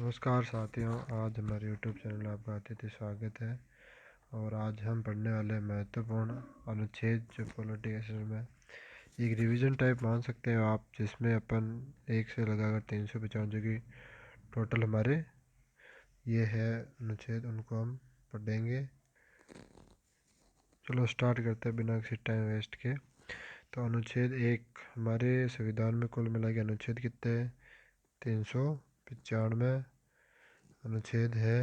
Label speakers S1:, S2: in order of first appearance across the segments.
S1: नमस्कार साथियों, आज हमारे YouTube चैनल में आपका अतिथि स्वागत है। और आज हम पढ़ने वाले महत्वपूर्ण अनुच्छेद जो पॉलिटिकल सिस्टम है, एक रिवीजन टाइप मान सकते हैं आप, जिसमें अपन 1 से लगाकर 395 जो कि टोटल हमारे ये है अनुच्छेद, उनको हम पढ़ेंगे। चलो स्टार्ट करते हैं बिना किसी टाइम वेस्ट के। तो अनुच्छेद 1, हमारे संविधान में कुल मिला के अनुच्छेद कितने हैं? 395 अनुच्छेद है।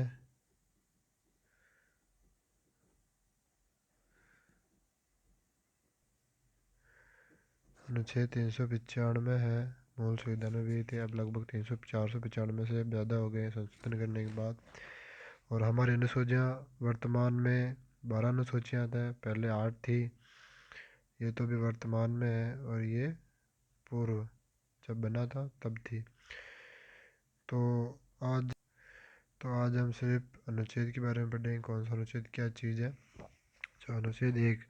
S1: अनुच्छेद 395 है। मूल संविधान में भी थे, अब लगभग 495 से ज़्यादा हो गए संशोधन करने के बाद। और हमारी अनुसूचियाँ वर्तमान में 12 अनुसूचियाँ हैं, पहले 8 थी। ये तो भी वर्तमान में है और ये पूर्व जब बना था तब थी। तो आज हम सिर्फ अनुच्छेद के बारे में पढ़ेंगे, कौन सा अनुच्छेद क्या चीज़ है। तो अनुच्छेद 1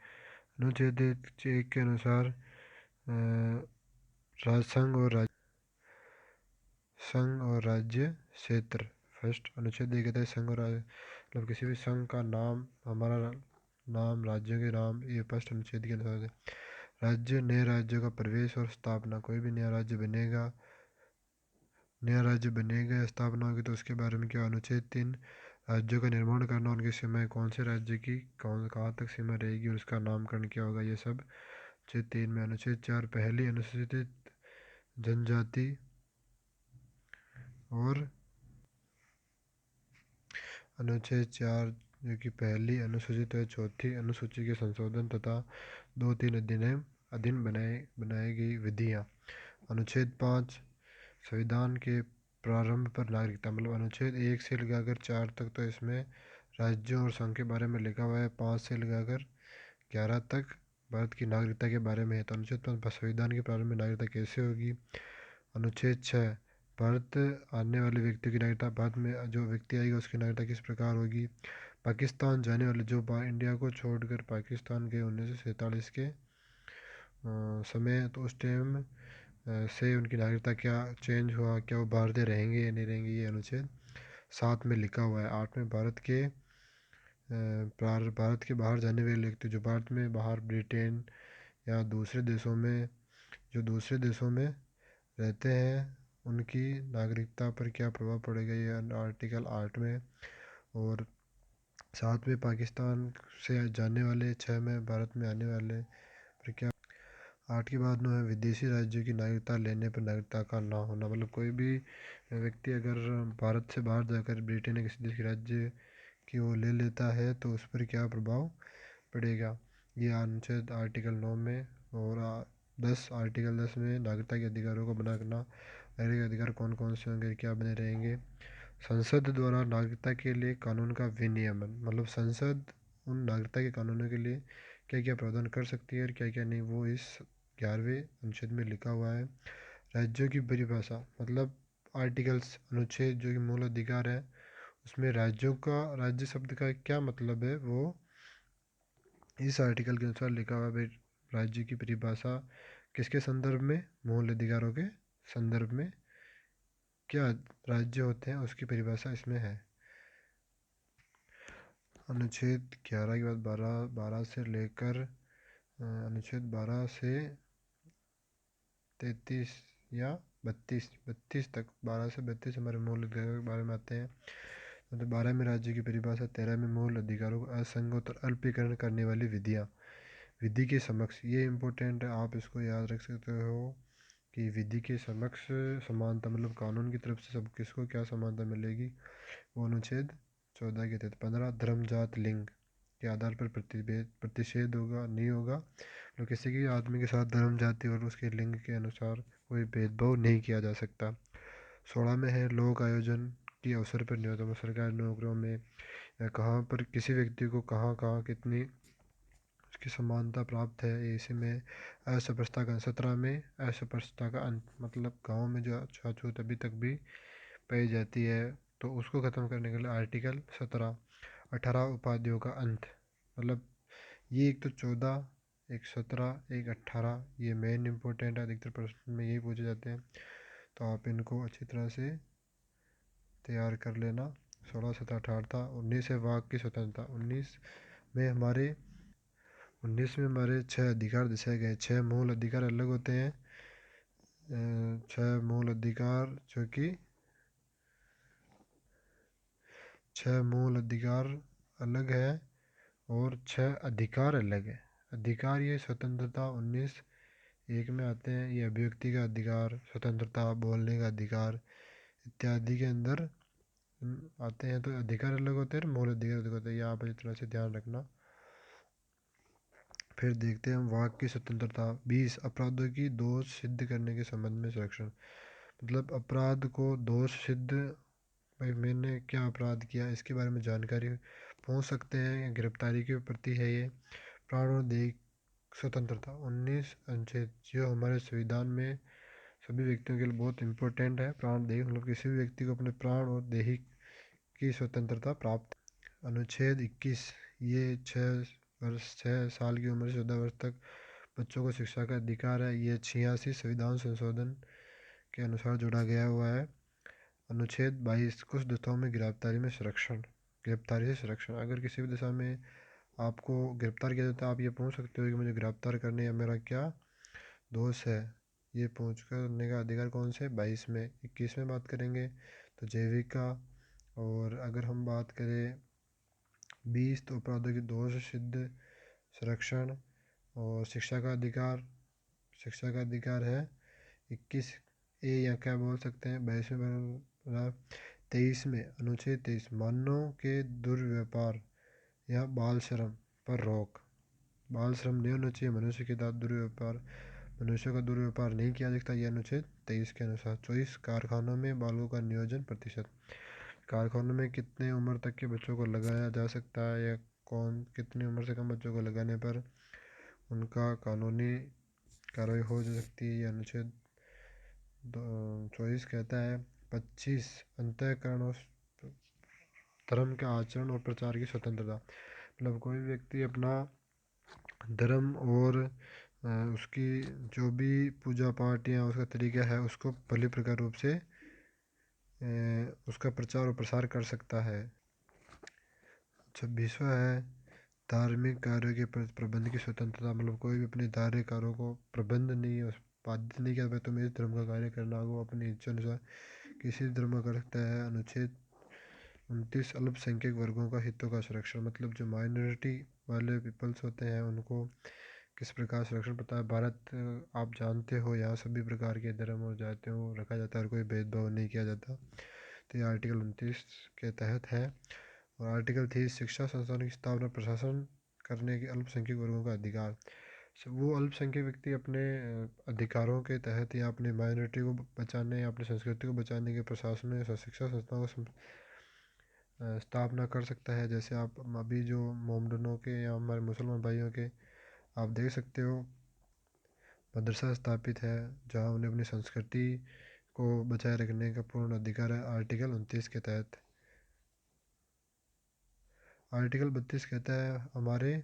S1: के अनुसार संघ और राज्य क्षेत्र। फर्स्ट अनुच्छेद ये कहता है संघ और मतलब किसी भी संघ का नाम, हमारा नाम, राज्यों के नाम, ये फर्स्ट अनुच्छेद के अनुसार है। राज्य, नए राज्यों का प्रवेश और स्थापना। कोई भी नया राज्य बनेगा या स्थापना होगी तो उसके बारे में क्या। अनुच्छेद 3 राज्यों का निर्माण करना, उनकी सीमाएं, कौन से राज्य की कहाँ तक सीमा रहेगी और उसका नामकरण क्या होगा, ये सब अनुच्छेद 3 में। अनुच्छेद 4 पहली अनुसूचित जनजाति और अनुच्छेद 4 जो कि पहली अनुसूचित है, चौथी अनुसूची के संशोधन तथा 2-3 अधीन बनाई गई विधियाँ। अनुच्छेद 5 संविधान के प्रारंभ पर नागरिकता। मतलब अनुच्छेद 1 से लगाकर 4 तक तो इसमें राज्यों और संघ के बारे में लिखा हुआ है। 5 से लगाकर 11 तक भारत की नागरिकता के बारे में है। तो अनुच्छेद 5 संविधान के प्रारंभ में नागरिकता कैसे होगी। अनुच्छेद 6 भारत आने वाले व्यक्ति की नागरिकता, भारत में जो व्यक्ति आएगा उसकी नागरिकता किस प्रकार होगी। पाकिस्तान जाने वाले जो इंडिया को छोड़कर पाकिस्तान गए 1947 के समय, तो उस टाइम से उनकी नागरिकता क्या चेंज हुआ, क्या वो भारतीय रहेंगे या नहीं रहेंगे, ये अनुच्छेद 7 में लिखा हुआ है। 8 में भारत के बाहर जाने वाले व्यक्ति, जो भारत में बाहर ब्रिटेन या दूसरे देशों में रहते हैं, उनकी नागरिकता पर क्या प्रभाव पड़ेगा, ये आर्टिकल 8 में। और 7 में पाकिस्तान से जाने वाले, 6 में भारत में आने वाले पर क्या। 8 के बाद में विदेशी राज्यों की नागरिकता लेने पर नागरिकता का ना होना। मतलब कोई भी व्यक्ति अगर भारत से बाहर जाकर ब्रिटेन या किसी देश के राज्य की वो ले लेता है तो उस पर क्या प्रभाव पड़ेगा, ये अनुच्छेद आर्टिकल 9 में। और आर्टिकल 10 में नागरिकता के अधिकारों को बनाना। नागरिक अधिकार कौन कौन से होंगे, क्या बने रहेंगे। संसद द्वारा नागरिकता के लिए कानून का विनियमन। मतलब संसद उन नागरिकता के कानूनों के लिए क्या क्या प्रावधान कर सकती है और क्या क्या नहीं, वो इस 11वें अनुच्छेद में लिखा हुआ है। राज्यों की परिभाषा, मतलब आर्टिकल्स, अनुच्छेद जो कि मूल अधिकार है उसमें राज्य शब्द का क्या मतलब है, वो इस आर्टिकल के अनुसार लिखा हुआ है। भाई राज्य की परिभाषा किसके संदर्भ में, मूल अधिकारों के संदर्भ में क्या राज्य होते हैं उसकी परिभाषा इसमें है। अनुच्छेद 11 के बाद 12 से लेकर अनुच्छेद 12 से 33 या 32 तक, 12 से 32 हमारे मूल अधिकारों के बारे में आते हैं। मतलब 12 में राज्य की परिभाषा, 13 में मूल अधिकारों को असंगत और अल्पीकरण करने वाली विधियाँ। विधि के समक्ष, ये इम्पोर्टेंट है, आप इसको याद रख सकते हो कि विधि के समक्ष समानता, मतलब कानून की तरफ से सब किसको क्या समानता मिलेगी, वो अनुच्छेद 14 के तहत। 15 धर्म, जात, लिंग के आधार पर प्रतिषेध होगा, नहीं होगा। तो किसी की आदमी के साथ धर्म, जाति और उसके लिंग के अनुसार कोई भेदभाव नहीं किया जा सकता। 16 में है लोक आयोजन के अवसर पर न्यूनतम सरकारी नौकरियों में या कहाँ पर किसी व्यक्ति को कहाँ कहाँ कितनी उसकी समानता प्राप्त है। इसी में असपृष्टता का 17 में असपृष्टता का अंत, मतलब गांव में जो छूत अभी तक भी पाई जाती है तो उसको ख़त्म करने के लिए आर्टिकल 17। 18 उपाधियों का अंत, मतलब ये एक तो 14, एक 17, एक 18, ये मेन इंपॉर्टेंट है, अधिकतर प्रश्न में यही पूछे जाते हैं, तो आप इनको अच्छी तरह से तैयार कर लेना। 16 19 है वाक की स्वतंत्रता। 19 में हमारे 6 अधिकार दर्शाए गए। 6 मूल अधिकार अलग होते हैं। 6 मूल अधिकार जो कि 6 मूल अधिकार अलग है और 6 अधिकार अलग है। अधिकार ये स्वतंत्रता 19(1) में आते हैं। ये अभिव्यक्ति का अधिकार, स्वतंत्रता, बोलने का अधिकार इत्यादि के अंदर आते हैं। तो अधिकार अलग होते हैं, मूल अधिकार अलग होते हैं। यहाँ पर थोड़ा सा ध्यान रखना। फिर देखते हैं हम वाक की स्वतंत्रता। 20 अपराधों की दोष सिद्ध करने के संबंध में संरक्षण। मतलब अपराध को दोष सिद्ध, भाई मैंने क्या अपराध किया इसके बारे में जानकारी पहुंच सकते हैं। गिरफ्तारी के प्रति है ये। प्राण और देह स्वतंत्रता 19 अनुच्छेद जो हमारे संविधान में सभी व्यक्तियों के लिए बहुत इंपॉर्टेंट है। प्राण देह मतलब किसी भी व्यक्ति को अपने प्राण और देह की स्वतंत्रता प्राप्त। अनुच्छेद 21 ये 6 साल की उम्र से 14 वर्ष तक बच्चों को शिक्षा का अधिकार है। ये 86 संविधान संशोधन के अनुसार जोड़ा गया हुआ है। अनुच्छेद 22 कुछ दशाओं में गिरफ्तारी में संरक्षण। गिरफ्तारी से संरक्षण, अगर किसी भी दशा में आपको गिरफ्तार किया जाता है, आप ये पूछ सकते हो कि मुझे गिरफ्तार करने या मेरा क्या दोष है। ये पूछ करने का अधिकार कौन से 22 में। 21 में बात करेंगे तो जैविक का। और अगर हम बात करें 20 तो अपराधों की दोष सिद्ध संरक्षण और शिक्षा का अधिकार। शिक्षा का अधिकार है 21(a) या क्या बोल सकते हैं 22 में। 23 में अनुच्छेद 23 मानव के दुर्व्यवहार या बाल श्रम पर रोक। बाल श्रम नहीं होना चाहिए। मनुष्य के साथ दुर्व्यवहार, मनुष्य का दुर्व्यवहार नहीं किया जा सकता। यह अनुच्छेद 23 के अनुसार। 24 कारखानों में बालकों का नियोजन प्रतिशत। कारखानों में कितने उम्र तक के बच्चों को लगाया जा सकता है या कौन कितनी उम्र से कम बच्चों को लगाने पर उनका कानूनी कार्रवाई हो सकती है। यह अनुच्छेद 24 कहता है। 25 अंतःकरण और धर्म के आचरण और प्रचार की स्वतंत्रता। मतलब कोई व्यक्ति अपना धर्म और उसकी जो भी पूजा पाठ या उसका तरीका है उसको भली प्रकार रूप से उसका प्रचार और प्रसार कर सकता है। 26वां है धार्मिक कार्यों के प्रबंध की स्वतंत्रता। मतलब कोई भी अपने धार्मिक कार्यों को प्रबंध नहीं बाधित नहीं किया, तुम्हें इस धर्म का कार्य करना होगा, अपनी इच्छा अनुसार किसी धर्म का कर सकता है। अनुच्छेद 29 अल्पसंख्यक वर्गों का हितों का संरक्षण। मतलब जो माइनॉरिटी वाले पीपल्स होते हैं उनको किस प्रकार संरक्षण पता है। भारत आप जानते हो यहाँ सभी प्रकार के धर्म और जातियों रखा जाता है और कोई भेदभाव नहीं किया जाता। तो ये आर्टिकल 29 के तहत है। और आर्टिकल 30 शिक्षा संस्थानों की स्थापना प्रशासन करने के अल्पसंख्यक वर्गों का अधिकार। वो अल्पसंख्यक व्यक्ति अपने अधिकारों के तहत या अपनी माइनॉरिटी को बचाने या अपनी संस्कृति को बचाने के प्रशासन में शिक्षा संस्थाओं को स्थापना कर सकता है। जैसे आप अभी जो मोमडनों के या हमारे मुसलमान भाइयों के आप देख सकते हो मदरसा स्थापित है जहाँ उन्हें अपनी संस्कृति को बचाए रखने का पूर्ण अधिकार है आर्टिकल 29 के तहत। आर्टिकल 32 कहता है हमारे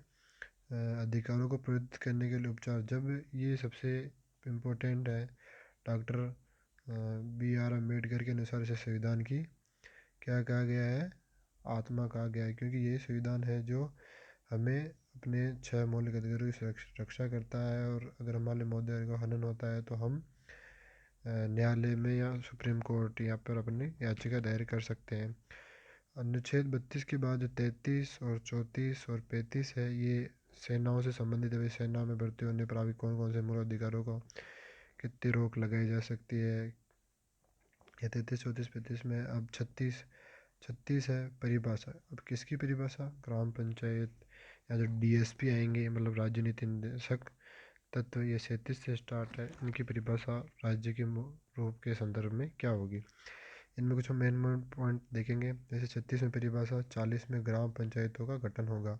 S1: अधिकारों को प्रयुक्त करने के लिए उपचार। जब ये सबसे इम्पोर्टेंट है। Doctor B.R. अम्बेडकर के अनुसार इसे संविधान की क्या कहा गया है, आत्मा कहा गया है, क्योंकि ये संविधान है जो हमें अपने 6 मौलिक अधिकारों की रक्षा करता है। और अगर हमारे मौलिक अधिकारों का हनन होता है तो हम न्यायालय में या सुप्रीम कोर्ट यहाँ पर अपनी याचिका दायर कर सकते हैं। अनुच्छेद 32 के बाद जो 33 और 34 और 35 है ये सेनाओं से संबंधित है। सेना में भर्ती होने पर अभी कौन कौन से मूल अधिकारों को कितनी रोक लगाई जा सकती है। या 33 34 35 में अब 36 है परिभाषा। अब किसकी परिभाषा, ग्राम पंचायत या जो DSP आएंगे मतलब राज्य नीति निर्देशक तत्व, ये 37 से स्टार्ट है। इनकी परिभाषा राज्य के रूप के संदर्भ में क्या होगी। इनमें कुछ मेन पॉइंट देखेंगे। जैसे 36 में परिभाषा, 40 में ग्राम पंचायतों का गठन होगा,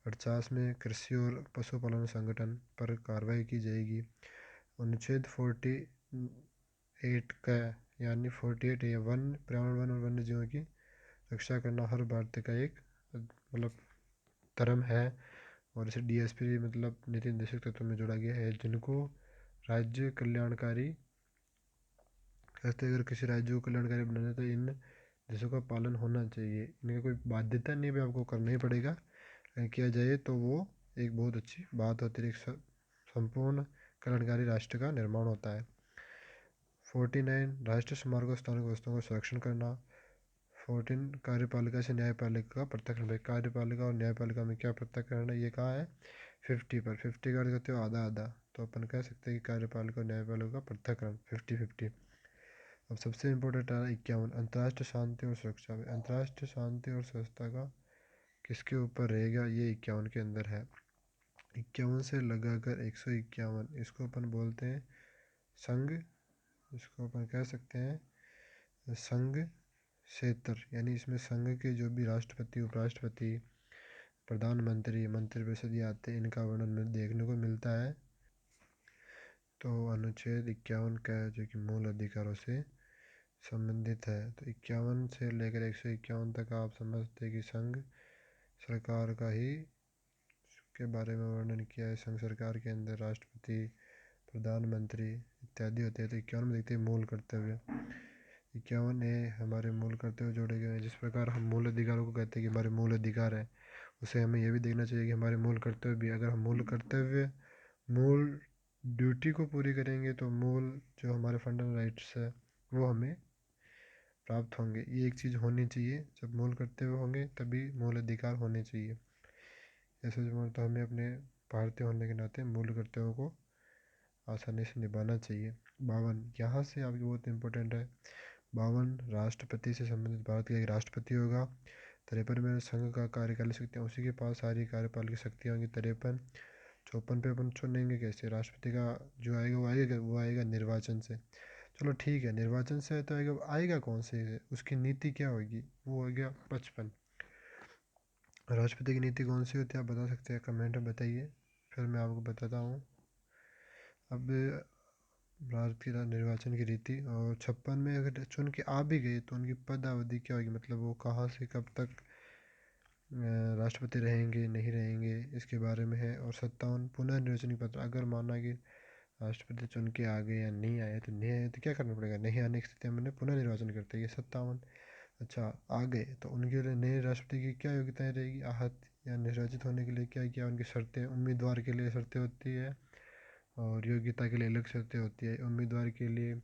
S1: 48 में कृषि और पशुपालन संगठन पर कार्रवाई की जाएगी। अनुच्छेद 48 का यानी 48 ये वन पर्यावरण वन और वन्य जीवों की रक्षा करना हर भारतीय का एक मतलब धर्म है। और इसे DSP मतलब नीति निर्देशक तत्व में जोड़ा गया है जिनको राज्य कल्याणकारी कहते हैं। अगर किसी राज्य को कल्याणकारी बनाना तो इन जिसका का पालन होना चाहिए। इनका कोई बाध्यता नहीं भी आपको करना ही पड़ेगा, अगर किया जाए तो वो एक बहुत अच्छी बात होती है, एक संपूर्ण कल्याणकारी राष्ट्र का निर्माण होता है। 49 राष्ट्रीय स्मारकों स्थानिक वस्तुओं का संरक्षण करना। 14 कार्यपालिका से न्यायपालिका का पृथक्करण। भाई कार्यपालिका और न्यायपालिका में क्या पृथक्करण है, ये कहाँ है 50 पर। 50 का अर्थ करते हो आधा आधा, तो अपन कह सकते हैं कि कार्यपालिका और न्यायपालिका का पृथक्करण 50-50। अब सबसे इम्पोर्टेंट आ रहा है 51 अंतर्राष्ट्रीय शांति और सुरक्षा। अंतर्राष्ट्रीय शांति और सुरक्षा का किसके ऊपर रहेगा, ये 51 के अंदर है। 51 से लगाकर 151, इसको अपन बोलते हैं संघ, इसको अपन कह सकते हैं संघ क्षेत्र। यानी इसमें संघ के जो भी राष्ट्रपति, उपराष्ट्रपति, प्रधानमंत्री, मंत्रिपरिषद ये आते हैं, इनका वर्णन देखने को मिलता है। तो अनुच्छेद 51 का जो कि मूल अधिकारों से संबंधित है, तो 51 से लेकर 151 तक आप समझते हैं कि संघ सरकार का ही के बारे में वर्णन किया है। संघ सरकार के अंदर राष्ट्रपति, प्रधानमंत्री इत्यादि होते हैं। तो 51 में देखते हैं मूल कर्तव्य। 51 हमारे मूल कर्तव्य जोड़े गए हैं। जिस प्रकार हम मूल अधिकारों को कहते हैं कि हमारे मूल अधिकार है, उसे हमें यह भी देखना चाहिए कि हमारे मूल कर्तव्य भी, अगर हम मूल कर्तव्य, मूल ड्यूटी को पूरी करेंगे तो मूल जो हमारे फंडामेंटल राइट्स है वो हमें प्राप्त होंगे। ये एक चीज़ होनी चाहिए, जब मूल कर्तव्य होंगे तभी मूल अधिकार होने चाहिए। ऐसे जो तो हमें अपने भारतीय होने के नाते मूल कर्तव्यों को आसानी से निभाना चाहिए। 52 यहाँ से आपकी बहुत इंपॉर्टेंट है। 52 राष्ट्रपति से संबंधित, भारत का एक राष्ट्रपति होगा। 53 में संघ का कार्यकालिक शक्तियाँ, उसी के पास सारी कार्यपालिक शक्तियाँ होंगी। 53 54 पे अपन चुनेंगे कैसे राष्ट्रपति का, जो आएगा वो आएगा निर्वाचन से। चलो ठीक है, निर्वाचन से तो आएगा कौन से, उसकी नीति क्या होगी, वो हो गया 55। राष्ट्रपति की नीति कौन सी होती है आप बता सकते हैं, कमेंट में बताइए, फिर मैं आपको बताता हूँ। अब भारत की निर्वाचन की रीति, और 56 में अगर चुन के आ भी गए तो उनकी पद अवधि क्या होगी, मतलब वो कहाँ से कब तक राष्ट्रपति रहेंगे नहीं रहेंगे, इसके बारे में है। और 57 पुनर्निर्वाचन पत्र, अगर माना कि राष्ट्रपति चुन के आ गए या नहीं आए, तो नहीं आए तो क्या करना पड़ेगा, नहीं आने की स्थिति में पुनर्निर्वाचन करते हैं, ये 57। अच्छा आ गए तो उनके लिए नए राष्ट्रपति की क्या योग्यताएं रहेगी, आहत या निर्वाचित होने के लिए क्या क्या उनकी शर्तें, उम्मीदवार के लिए शर्तें होती है और योग्यता के लिए अलग शर्तें होती है। उम्मीदवार के लिए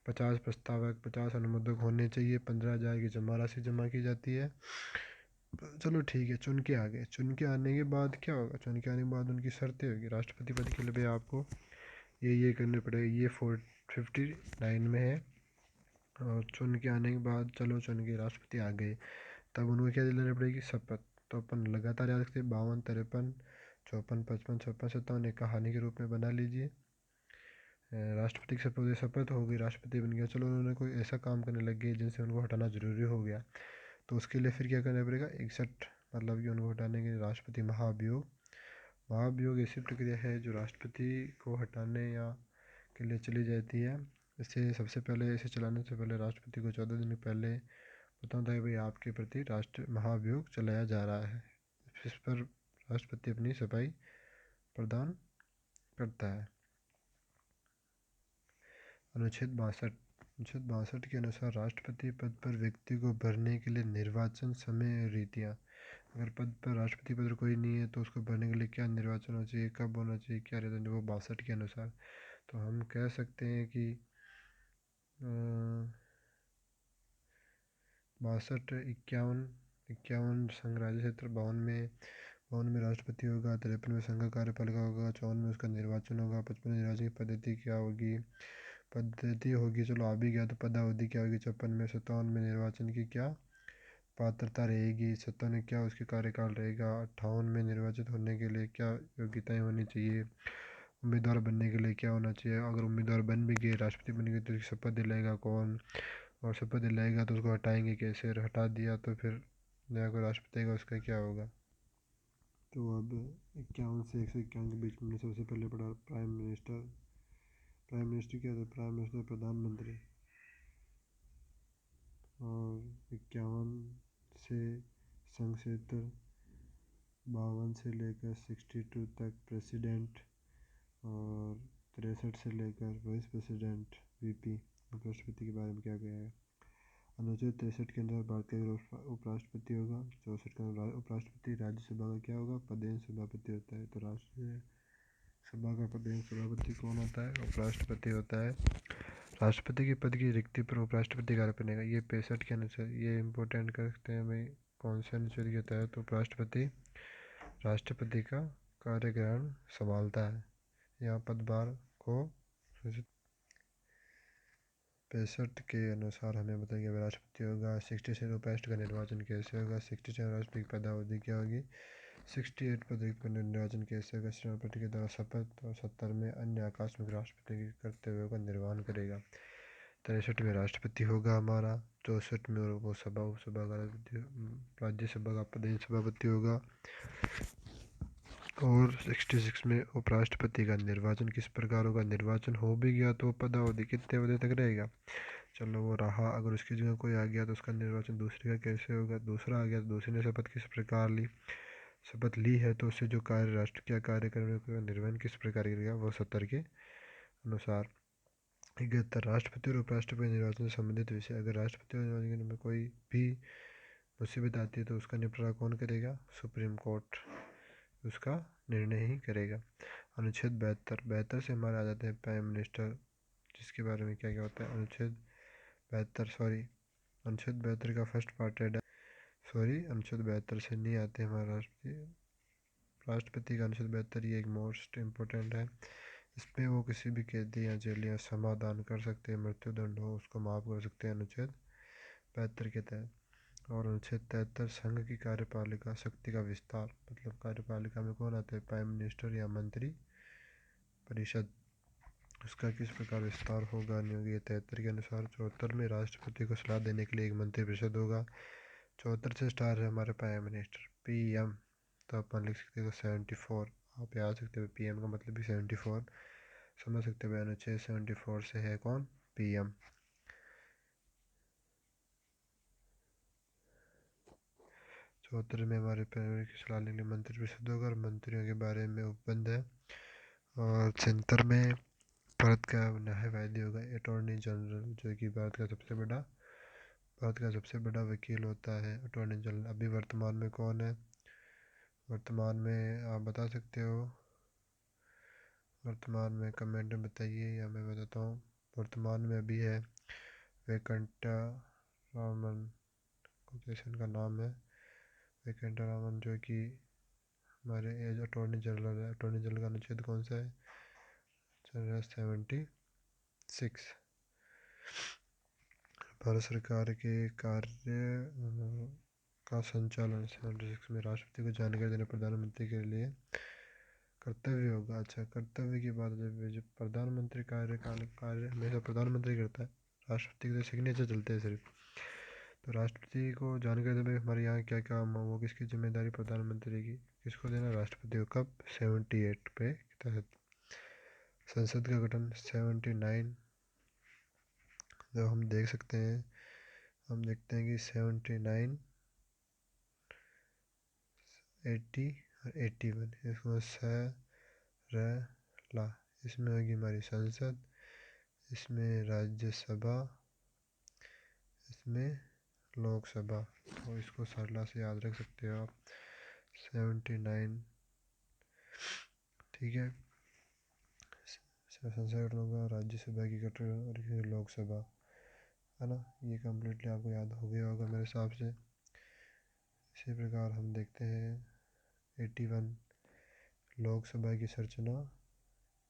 S1: 50 प्रस्तावक, 50 अनुमोदक होने चाहिए, 15,000 की जमा राशि जमा की जाती है। चलो ठीक है, चुन के आ गए, चुन के आने के बाद क्या होगा, चुन के आने के बाद उनकी शर्तें होगी। राष्ट्रपति पद के लिए भाई आपको ये करने पड़ेगा, ये 459 में है। और चुन के आने के बाद, चलो चुन के राष्ट्रपति आ गए, तब उनको क्या दिलानी पड़ेगी, शपथ। तो अपन लगातार याद रखते हैं 52, 53, 54, 55, 56, 57 एक कहानी के रूप में बना लीजिए। राष्ट्रपति की शपथ हो गई, राष्ट्रपति बन गया, चलो उन्होंने कोई ऐसा काम करने लग गए जिनसे उनको हटाना जरूरी हो गया, तो उसके लिए फिर क्या करना पड़ेगा 61, मतलब कि उनको हटाने के लिए राष्ट्रपति महाभियोग। महाभियोग ऐसी प्रक्रिया है जो राष्ट्रपति को हटाने या के लिए चली जाती है। इससे सबसे पहले, इसे चलाने से पहले राष्ट्रपति को 14 दिन पहले पता होता है भाई आपके प्रति राष्ट्र महाभियोग चलाया जा रहा है। इस पर राष्ट्रपति अपनी सफाई प्रदान करता है। अनुच्छेद 62 के अनुसार राष्ट्रपति पद पर व्यक्ति को भरने के लिए निर्वाचन समय और रीतियाँ। अगर पद पर राष्ट्रपति पद कोई नहीं है तो उसको भरने के लिए क्या निर्वाचन होना चाहिए, कब होना चाहिए, क्या रहता है, वो 62 के अनुसार। तो हम कह सकते हैं कि 62, 51 संघ राज्य क्षेत्र, 52 में राष्ट्रपति होगा, 53 में संघ कार्यपालिका होगा, 54 में उसका निर्वाचन होगा, 55 में निर्वाचन की पद्धति क्या होगी, पद्धति होगी, चलो आ भी गया तो पदावधि क्या होगी 56 में। 57 में निर्वाचन की क्या पात्रता रहेगी, 57 में क्या उसके कार्यकाल रहेगा। 58 में निर्वाचित होने के लिए क्या योग्यताएं होनी चाहिए, उम्मीदवार बनने के लिए क्या होना चाहिए, अगर उम्मीदवार बन भी गए, राष्ट्रपति बन गए, तो उसकी शपथ दिलाएगा कौन, और शपथ दिलाएगा तो उसको हटाएंगे कैसे, और हटा दिया तो फिर नया कोई राष्ट्रपति का उसका क्या होगा। तो अब 51 से 151 के बीच में सबसे पहले पढ़ा प्राइम मिनिस्टर। प्राइम मिनिस्टर क्या होता है, प्राइम मिनिस्टर प्रधानमंत्री। और 51 से संघ क्षेत्र, 52 से लेकर 62 तक प्रेसिडेंट, और 63 से लेकर वाइस प्रेसिडेंट वीपी उपराष्ट्रपति के बारे में क्या गया है। अनुच्छेद 63 के अनुसार भारत का उपराष्ट्रपति होगा। 64 के अनुसार उपराष्ट्रपति राज्यसभा का क्या होगा? पदेन सभापति होता है। तो राष्ट्रीय सभा का पदेन सभापति कौन होता है? उपराष्ट्रपति होता है। राष्ट्रपति के पद की रिक्ति पर उपराष्ट्रपति कार्य करेगा। ये 65 के अनुच्छेद, ये इम्पोर्टेंट कर सकते हैं भाई, कौन से अनुच्छेद के तहत उपराष्ट्रपति राष्ट्रपति का कार्यग्रहण संभालता है। यहाँ पदभार को 65 के अनुसार हमें बताइए राष्ट्रपति होगा। 67 उपराष्ट्रपति का निर्वाचन कैसे होगा? 67 राष्ट्रपति की पदावधि क्या होगी? 68 पर निर्वाचन कैसे होगा? राष्ट्रपति के द्वारा शपथ। और 70 में अन्य आकस्मिक राष्ट्रपति के कर्तव्यों का निर्वहन करेगा। 63 में राष्ट्रपति होगा हमारा। 64 में वो सभा उपसभा का राज्यसभा का पदेन सभापति होगा। और 66 में उपराष्ट्रपति का निर्वाचन किस प्रकार होगा? निर्वाचन हो भी गया तो पदावधि कितने बजे तक रहेगा? चलो वो रहा। अगर उसकी जगह कोई आ गया तो उसका निर्वाचन दूसरे का कैसे होगा? दूसरा आ गया तो दूसरे ने शपथ किस प्रकार ली? शपथ ली है तो उससे जो कार्य राष्ट्र क्या कार्य करने का निर्वहन किस प्रकार करेगा? वो 70 के अनुसार। 71 राष्ट्रपति और उपराष्ट्रपति निर्वाचन से संबंधित विषय। अगर राष्ट्रपति और निर्वाचन में कोई भी मुसीबत आती है तो उसका निपटारा कौन करेगा? सुप्रीम कोर्ट उसका निर्णय ही करेगा। अनुच्छेद 72 से हमारे आ जाते हैं प्राइम मिनिस्टर, जिसके बारे में क्या क्या होता है। अनुच्छेद 72 का फर्स्ट पार्ट है। अनुच्छेद 72 से नहीं आते हमारा राष्ट्रपति का अनुच्छेद 72 ये एक मोस्ट इम्पोर्टेंट है। इसमें वो किसी भी कैदी या जेल या समाधान कर सकते हैं, मृत्युदंड हो उसको माफ़ कर सकते हैं अनुच्छेद 72 के तहत। और अनुच्छेद 73 संघ की कार्यपालिका शक्ति का विस्तार, मतलब कार्यपालिका में कौन आता है? प्राइम मिनिस्टर या मंत्री परिषद, उसका किस प्रकार विस्तार होगा नहीं होगी? 73 के अनुसार। 74 में राष्ट्रपति को सलाह देने के लिए एक मंत्री परिषद होगा। 74 से स्टार है हमारे प्राइम मिनिस्टर PM, तो अपन लिख सकते हो 74। आप याद सकते हो PM का मतलब भी 74 समझ सकते हो। अनुच्छेद 74 से है कौन? PM। 74 में हमारे प्राइमरी की सलाह लेने मंत्री परिषद होगा और मंत्रियों के बारे में उपबंध है। और 76 में भारत का न्यायवादी होगा अटॉर्नी जनरल, जो कि भारत का सबसे बड़ा वकील होता है अटॉर्नी जनरल। अभी वर्तमान में कौन है? वर्तमान में आप बता सकते हो, वर्तमान में कमेंट में बताइए या मैं बताता हूँ। वर्तमान में अभी है वेंकटा रामन, कुछ इनका नाम है वेंकटा रामन, जो कि हमारे एज अटॉर्नी जनरल है। अटॉर्नी जनरल का अनुच्छेद कौन सा है? चल रहा है 76। भारत सरकार के कार्य का संचालन 76 में राष्ट्रपति को जानकारी देना प्रधानमंत्री के लिए कर्तव्य होगा। अच्छा, कर्तव्य की बात जब प्रधानमंत्री कार्य हमेशा प्रधानमंत्री करता है, राष्ट्रपति के सिग्नेचर चलते हैं सिर्फ। तो राष्ट्रपति को जानकारी देने हमारे यहाँ क्या काम है, वो किसकी जिम्मेदारी? प्रधानमंत्री की। किसको देना? राष्ट्रपति को। कब? 78 पे तहत। संसद का गठन 79, जो हम देख सकते हैं, हम देखते हैं कि 79, 80 और 81, इसको ला, इसमें होगी हमारी संसद, इसमें राज्यसभा, इसमें लोकसभा। तो इसको सरला से याद रख सकते हो आप, 79। ठीक है, संसद गठन होगा, राज्यसभा की गठन और लोकसभा, है ना। ये कम्प्लीटली आपको याद हो गया होगा मेरे हिसाब से। इसी प्रकार हम देखते हैं 81, लोकसभा की संरचना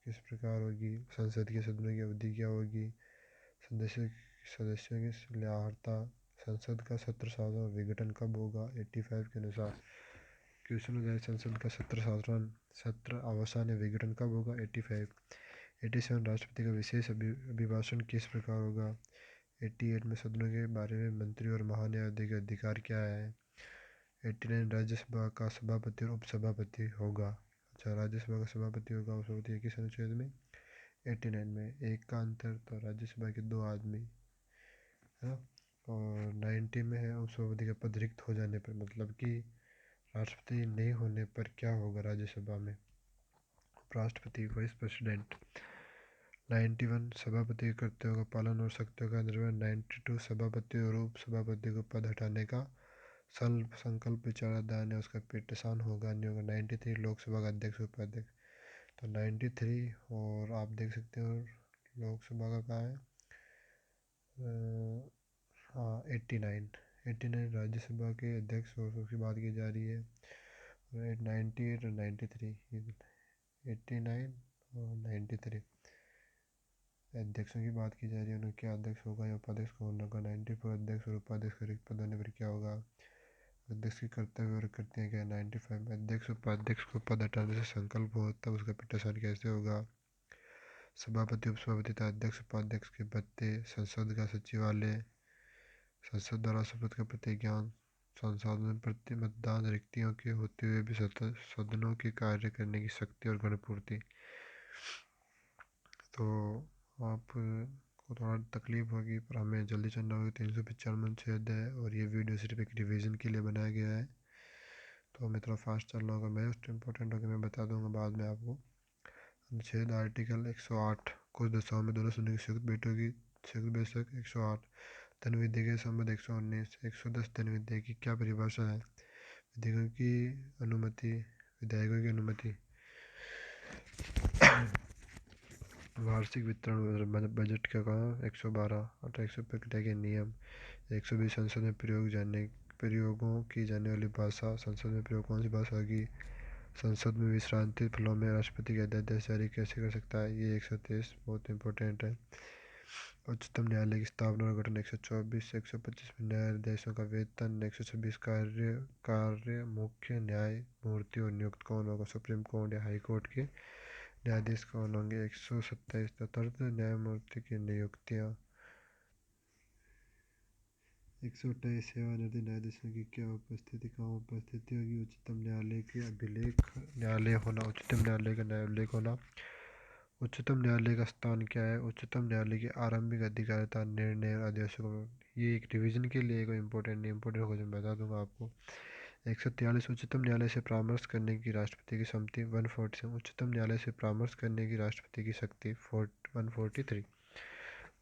S1: किस प्रकार होगी, संसद के सदनों की अवधि क्या होगी, सदस्यों की लाहर्ता, संसद का सत्र साधारण विघटन कब होगा। 85 के अनुसार क्वेश्चन हो जाए, संसद का सत्र अवसान या विघटन कब होगा। 85। 87 राष्ट्रपति का विशेष अभिभाषण किस प्रकार होगा। 88 में सदनों के बारे में मंत्री और महान्यायाधीश के अधिकार क्या है। 89 राज्यसभा का सभापति और उपसभापति होगा। अच्छा, राज्यसभा का सभापति होगा, उपसभापति किस अनुच्छेद में। 89 में। एक का अंतर, तो राज्यसभा के 2 आदमी, है ना। और 90 में है उपसभापति का पद रिक्त हो जाने पर, मतलब कि राष्ट्रपति नहीं होने पर क्या होगा राज्यसभा में। उपराष्ट्रपति वाइस प्रेसिडेंट। 91 सभापति के कर्तव्यों का पालन और शक्तियों का निर्वहन। 92 सभापति और उप सभापति को पद हटाने का संकल्प विचाराधान है, उसका पीठसान होगा नहीं होगा। 93 लोकसभा का अध्यक्ष उपाध्यक्ष। तो 93 और आप देख सकते हो लोकसभा का कहाँ है, हाँ 89 राज्यसभा के अध्यक्ष और उसकी बात की जा रही है। 98 और 93, 89 और 93 अध्यक्षों की बात की जा रही है। उन्हें क्या अध्यक्ष होगा या उपाध्यक्ष कौन होगा। 94 अध्यक्ष और उपाध्यक्ष का रिक्त पद होने पर क्या होगा। अध्यक्ष की कर्तव्य और कृतियाँ क्या। 95 में अध्यक्ष उपाध्यक्ष को पद हटाने से संकल्प हो तब उसका पीठासन कैसे होगा। सभापति उपसभापति तथा अध्यक्ष उपाध्यक्ष के भत्ते। संसद का सचिवालय। संसद द्वारा शपथ का प्रतिज्ञान। संसाधन प्रति मतदान रिक्तियों के होते हुए भी सदनों के कार्य करने की शक्ति और गणपूर्ति। तो आपको थोड़ा तकलीफ होगी पर हमें जल्दी चलना होगा। 395 छेद है और ये वीडियो सिर्फ एक रिवीजन के लिए बनाया गया है, तो हमें थोड़ा फास्ट चलना होगा। मोस्ट इम्पोर्टेंट होगा मैं बता दूंगा बाद में आपको। अनुच्छेद आर्टिकल 108 कुछ दशाओं में दोनों सदनों की संयुक्त बैठकों की संयुक्त बैठक। 108 धन विधेयक संबंध। 119 110 धन विधेयक की क्या परिभाषा है। विधेयकों की अनुमति, विधायकों की अनुमति, वार्षिक वितरण बजट का कहाँ। 112 अटैक्स प्रक्रिया के नियम। 120 संसद में प्रयोगों की जाने वाली भाषा। संसद में प्रयोग कौन सी भाषा होगी। संसद में विश्रांति फलों में राष्ट्रपति के अध्यादेश जारी कैसे कर सकता है। ये 123 बहुत इंपॉर्टेंट है। उच्चतम न्यायालय की स्थापना और गठन। 124 125 में न्यायाधीशों का वेतन। 126 कार्य मुख्य न्यायमूर्ति और नियुक्त कौन होगा। सुप्रीम कोर्ट या हाई कोर्ट के न्यायाधीश कौन होंगे। 127 तदर्थ न्यायमूर्ति की नियुक्तियाँ। 128 सेवानिवृत्त न्यायाधीशों की क्या उपस्थिति कहाँ उपस्थिति होगी। उच्चतम न्यायालय के अभिलेख न्यायालय होना। उच्चतम न्यायालय का न्यायालय होना। उच्चतम न्यायालय का स्थान क्या है। उच्चतम न्यायालय की आरंभिक अधिकारिता निर्णय और आदेशों को। ये एक रिवीजन के लिए कोई इंपॉर्टेंट नहीं, इंपॉर्टेंट क्वेश्चन बता दूंगा आपको। 143 उच्चतम न्यायालय से परामर्श करने की राष्ट्रपति की सम्मति। 140 उच्चतम न्यायालय से परामर्श करने की राष्ट्रपति की शक्ति। 143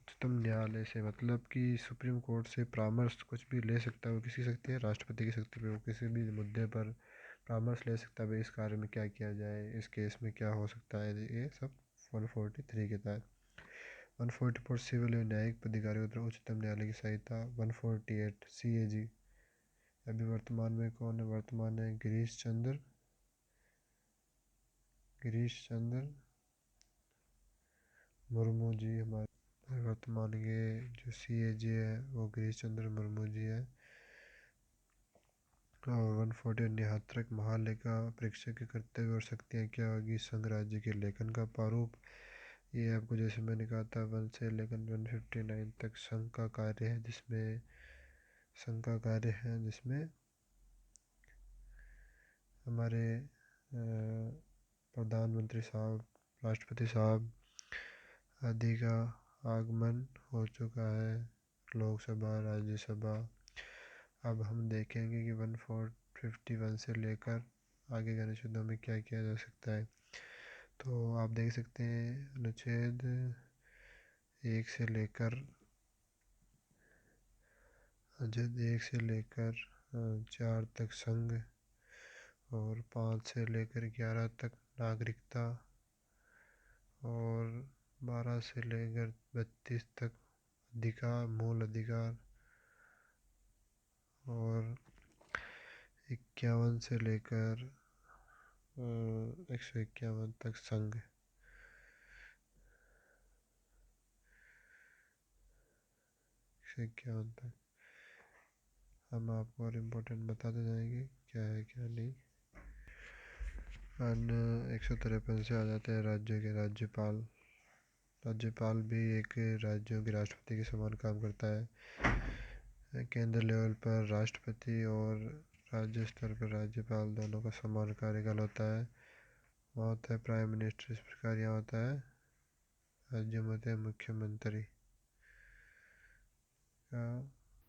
S1: उच्चतम न्यायालय से मतलब कि सुप्रीम कोर्ट से परामर्श कुछ भी ले सकता है, वो किसकी शक्ति है। राष्ट्रपति की शक्ति पे वो किसी भी मुद्दे पर परामर्श ले सकता है, भाई इस कार्य में क्या किया जाए, इस केस में क्या हो सकता है, ये सब 143 के तहत। 144 सिविल एवं न्यायिक अधिकारियों द्वारा उच्चतम न्यायालय की सहायता। 148 CAG अभी वर्तमान में कौन है। वर्तमान है गिरीश चंद्र मुर्मू जी हमारे वर्तमान के जो CAG है वो गिरीश चंद्र मुर्मू जी है। और 140 नियंत्रक महालेखा परीक्षक के कर्तव्य और शक्तियाँ क्या होगी। संघ राज्य के लेखन का प्रारूप। ये आपको जैसे मैंने कहा था 1 से लेकर 159 तक संघ का कार्य है, जिसमें हमारे प्रधानमंत्री साहब, राष्ट्रपति साहब आदि का आगमन हो चुका है। लोकसभा राज्यसभा। अब हम देखेंगे कि 151 से लेकर आगे के अनुच्छेदों में क्या किया जा सकता है। तो आप देख सकते हैं अनुच्छेद 1 से लेकर 4 तक संघ और 5 से लेकर 11 तक नागरिकता और 12 से लेकर 32 तक मूल अधिकार और 51 से लेकर 151 तक संघ। 151 तक हम आपको और इम्पोर्टेंट बताते जाएंगे क्या है क्या नहीं। 153 से आ जाते हैं राज्यों के राज्यपाल। राज्यपाल भी एक राज्यों के राष्ट्रपति के समान काम करता है। केंद्र लेवल पर राष्ट्रपति और राज्य स्तर पर राज्यपाल दोनों का समान कार्यकाल होता है। वहाँ होता है प्राइम मिनिस्टर। इस प्रकार यहाँ होता है राज्यों में होते हैं मुख्यमंत्री का